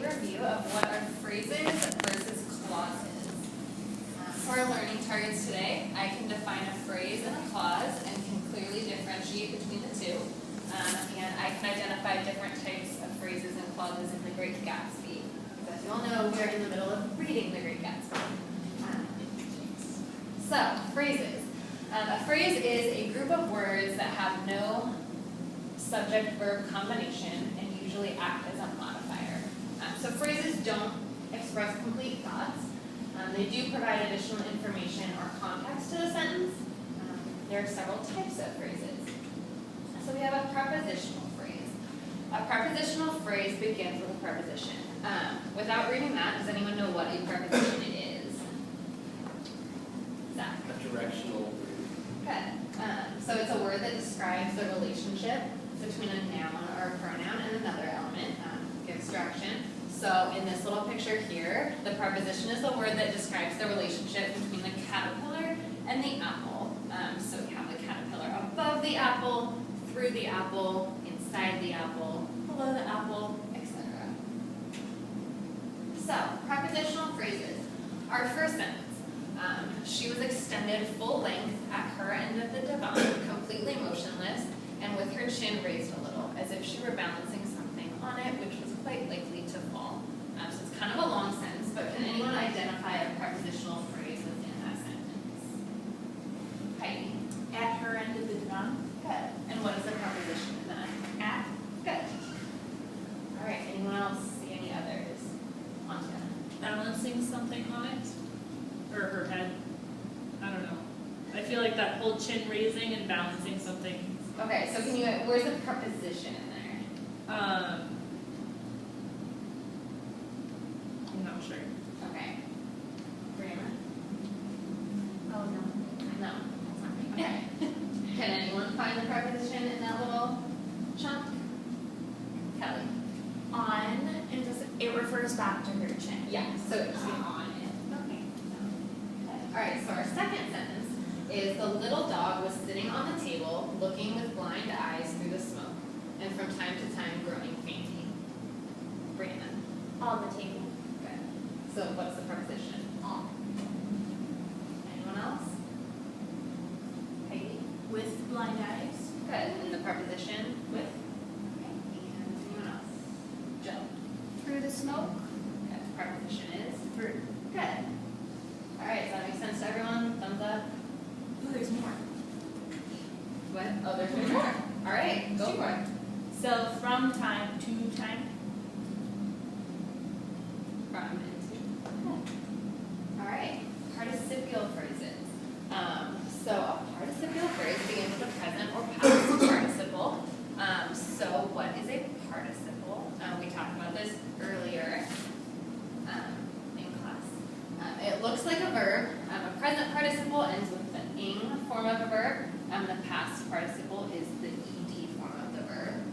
review of what are phrases versus clauses. For our learning targets today, I can define a phrase and a clause and can clearly differentiate between the two. And I can identify different types of phrases and clauses in The Great Gatsby. As you all know, we are in the middle of reading The Great Gatsby. So, phrases. A phrase is a group of words that have no subject-verb combination and usually act as a modifier. So phrases don't express complete thoughts. They do provide additional information or context to the sentence. There are several types of phrases. So we have a prepositional phrase. A prepositional phrase begins with a preposition. Without reading that, does anyone know what a preposition is? Zach? A directional word. Good. So it's a word that describes the relationship between a noun or a pronoun and another element, gives direction. So in this little picture here, the preposition is the word that describes the relationship between the caterpillar and the apple. So we have the caterpillar above the apple, through the apple, inside the apple, below the apple, etc. So, prepositional phrases. Our first sentence. She was extended full length at her end of the divan, completely motionless, and with her chin raised a little, as if she were balancing something on it, which was quite likely to fall. So it's kind of a long sentence, but can anyone identify a prepositional phrase within that sentence? Heidi? At her end of the divan. Good. And what is the preposition in that? At. Good. All right, anyone else see any others? Montana? Balancing something on it? Or her head? I don't know. I feel like that whole chin raising and balancing something. Okay, so can you, where's the preposition in there? I'm not sure. Okay. Brianna? Oh, no. No, that's not me. Okay. Can anyone find the preposition in that little chunk? Kelly? On, and it refers back to her chin. Yeah, so it should be on it. Okay. Alright, so our second sentence is the little dog was sitting on the table, looking with blind eyes through the smoke, and from time to time groaning faintly. Brandon? On the table. Good. So what's the preposition? On. Anyone else? Heidi? With blind eyes. Good. And the preposition? With? Okay. And anyone else? Jill? Through the smoke. Good. The preposition is? Through. Good. Alright, does that make sense to everyone? Thumbs up? Ooh, there's more. What? Oh, there's more. Alright, go for it. So from time to time. From and to. Alright, participial phrases. So a participial phrase begins with a present or past participle. So what is a participle? We talked about this earlier in class. It looks like a verb. A present participle ends with the ing form of a verb. The past participle is the ed form of the verb.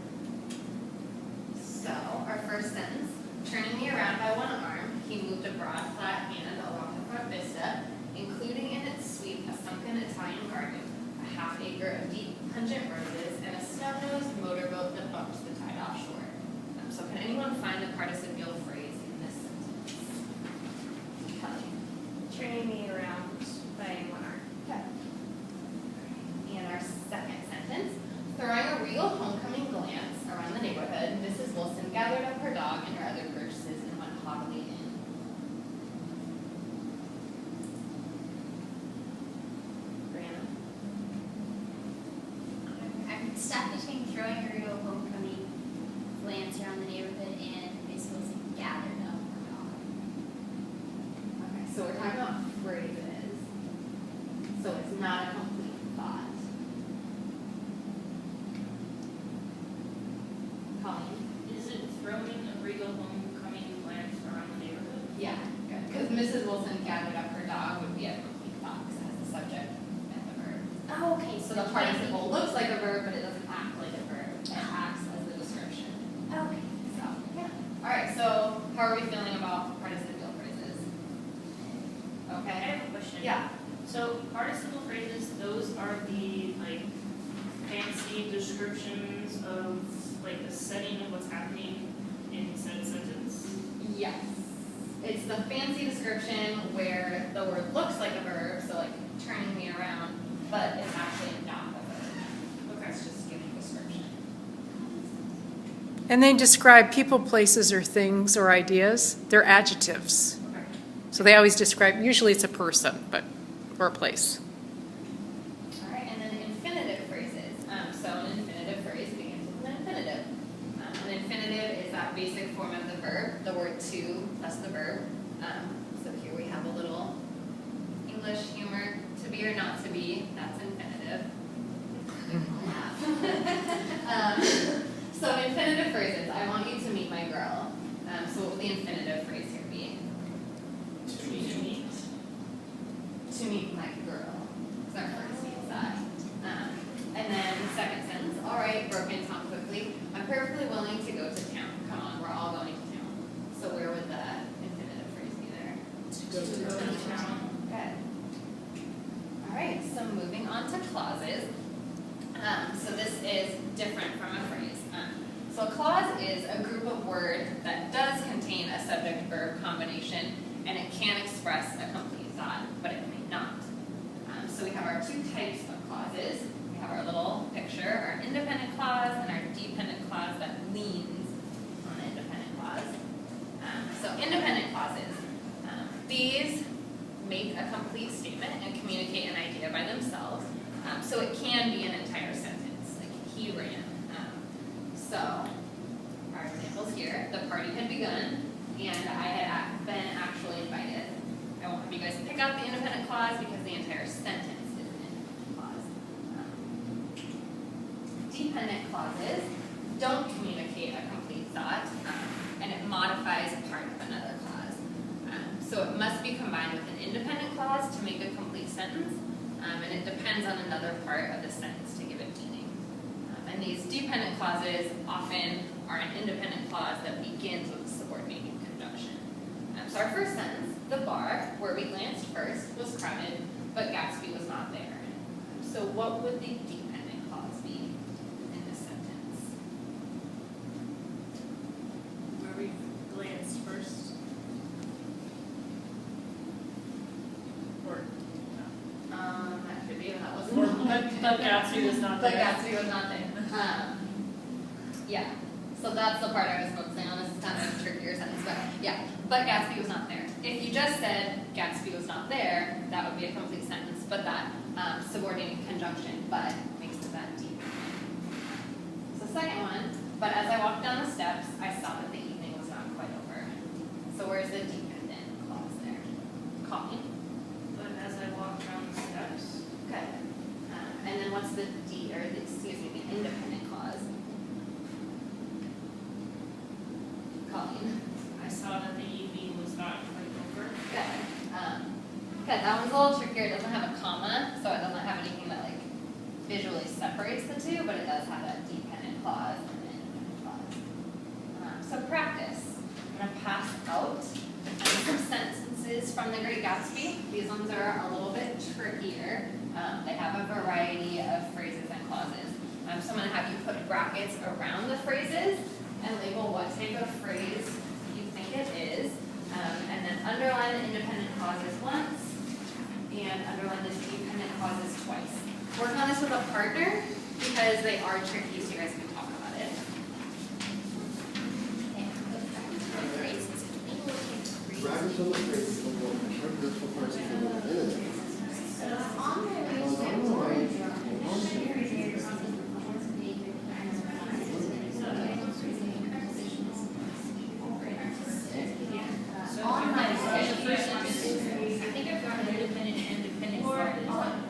So our first sentence, turning me around by one arm, he moved a broad, flat hand along the front vista, including in its sweep a sunken Italian garden, a half-acre of deep, pungent roses, and a snub-nosed motorboat that bumped the tide offshore. So can anyone find the participial phrase in this sentence? Kelly? Turning me around by one arm. Okay. And our second sentence, throwing a regal homecoming glance around the neighborhood, Mrs. Wilson gathered up her dog and her other purchases and went haughtily in. Brianna? I'm stuck between throwing a real homecoming glance around the neighborhood and Miss Wilson gathered up her dog. Okay, so we're talking about phrases. So it's not a complete thought. Colleen? Is it throwing a regal homecoming glance around the neighborhood? Yeah, good. Because Mrs. Wilson gathered up her dog would be a complete thought because it has the subject and the verb. Oh, okay. So the participle looks like a verb, but it doesn't act like a verb. It acts as the description. Okay. So, yeah. All right, so how are we feeling about participial phrases? I Okay? have a question. Yeah. So participle phrases, those are the like fancy descriptions of like the setting of what's happening in said sentence. It's the fancy description where the word looks like a verb, so like turning me around, but it's actually not a verb. Okay. It's just giving description. And they describe people, places, or things or ideas. They're adjectives. Okay. So they always describe, usually it's a person, but or a place. All right, and then infinitive phrases. So an infinitive phrase begins with an infinitive. An infinitive is that basic form of the verb, the word to plus the verb. So here we have a little English humor, to be or not to be, that's infinitive. So infinitive phrases, I want you to meet my girl. So what would the infinitive phrase here be? To meet. To meet my girl. So our first means that. And then the second sentence, all right, broken Tom quickly. I'm perfectly willing to go to town. Come on, we're all going to town. So where would the infinitive phrase be there? To go to town. Good. All right, so moving on to clauses. So this is different from a phrase. So a clause is a group of words that does contain a subject-verb combination, and it can express a complete thought, but it may not. So we have our two types of clauses. We have our little picture, our independent clause, and our dependent clause that leans on the independent clause. So independent clauses. These make a complete statement and communicate an idea by themselves. So it can be an entire sentence, like he ran. So our examples here, the party had begun, and I had been actually invited. I won't have you guys pick out the independent clause because the entire sentence is an independent clause. Dependent clauses don't communicate a complete thought, and it modifies a part of another clause. So it must be combined with an independent clause to make a complete sentence, and it depends on another part of the sentence to give it meaning. And these dependent clauses often are an independent clause that begins with a subordinating conjunction. So our first sentence, the bar, where we glanced first, was crowded, but Gatsby was not there. So what would the dependent clause be in this sentence? Where we glanced first. Or, That could be, and that or wasn't. but Gatsby was not But there. Gatsby was not there. Yeah, so that's the part I was focusing on. This is kind of a trickier sentence, but yeah, but Gatsby was not there. If you just said Gatsby was not there, that would be a complete sentence, but that subordinating conjunction, but makes it that deep. So second one, but as I walked down the steps, I saw that the evening was not quite over. So where's the dependent clause there? Copy. But as I walked down the steps. Good. And then what's the the independent clause? Colleen. I saw that the evening was not quite over. Good. Good. That one's a little trickier. It doesn't have a comma, so it doesn't have anything that like visually separates the two, but it does have a dependent clause and an independent clause. So practice. I'm going to pass out some sentences from The Great Gatsby. These ones are a little bit trickier. They have a variety of phrases and clauses. So I'm going to have you put brackets around the phrases and label what type of phrase you think it is. And then underline the independent clauses once and underline the dependent clauses twice. Work on this with a partner because they are tricky, so you guys can talk about it. Brackets on the phrases will go from short groups of persons in a minute.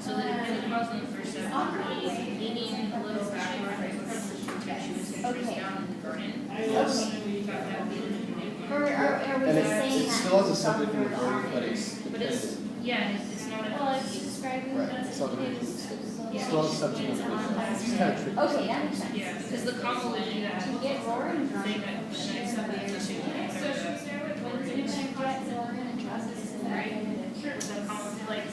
So the dependent clause in the first sentence is meaning a little back she was down in the garden. And it still has a subject and a verb, but it's But it's, yeah, it's not a. Well, it's describing right. It's not gonna be. It Yeah. still has a subject and a verb. It's kind of tricky. Okay, that makes sense. Yeah, because the comma would do that. To get roaring drunk. Thing that, and I said that to shoot. Right? The comma, like,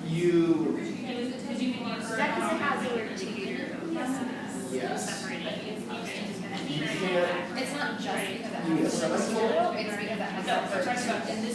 You. because you can use. That doesn't have the word indicator of Yes. separating. You can't. It's not just because it You has select a it's because that has No, that we're verb. talking about in this